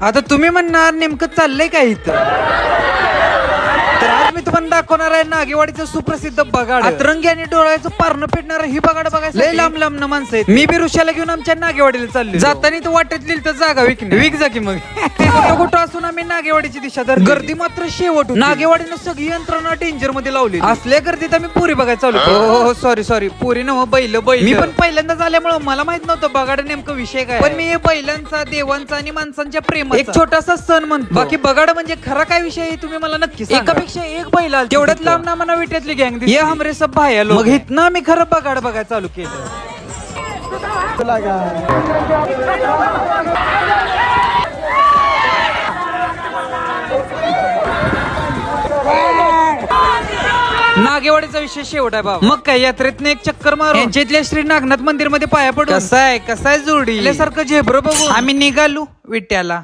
आता तुम्ही म्हणणार नेमकं चाललंय काय इथं? तर आज मी तुम्हाला दाखवणार आहे नागेवाडीचं सुप्रसिद्ध बगाड. अतरंगी आणि डोळ्याचं पारणं फेडणार ही बगाड बघायला लय लांब लांब न माणसं आहेत. मी बी ऋषाला घेऊन आमच्या नागेवाडीला चाललो. जाताना तर वाटेत लिहिलं तर जागा विक जा की मग. कुठं असून आम्ही नागेवाडीची दिशा धर. गर्दी मात्र शेवट. नागेवाडीनं सगळी यंत्रणा डेंजर मध्ये लावली. असल्या गर्दीत आम्ही पुरी बघायला चालू. हो सॉरी पुरी न बैल. मी पण पहिल्यांदाच आल्यामुळे मला माहित नव्हतं बगाड नेमकं विषय काय. पण मी बैलांचा, देवांचा आणि माणसांच्या प्रेमाचा एक छोटासा सण म्हणतो. बाकी बगाड म्हणजे खरा काय विषय आहे तुम्ही मला नक्की सांगा. एकापेक्षा एक बैल आला. तेवढ्यात लांब ना म्हणा विट्यातली गँग दिसली. हमरे सब भाई आलो. मग इथनं आम्ही खरं बगाड बघायला चालू केलं. नागेवाडीचा विषय शेवट आहे बाबा. मग काय यात्रेतनं एक चक्कर मारून यांच्यातल्या श्री नागनाथ मंदिर मध्ये पाया पडून कसा आहे जोडी सारखं झेब्र बघू आम्ही निघालो विट्याला.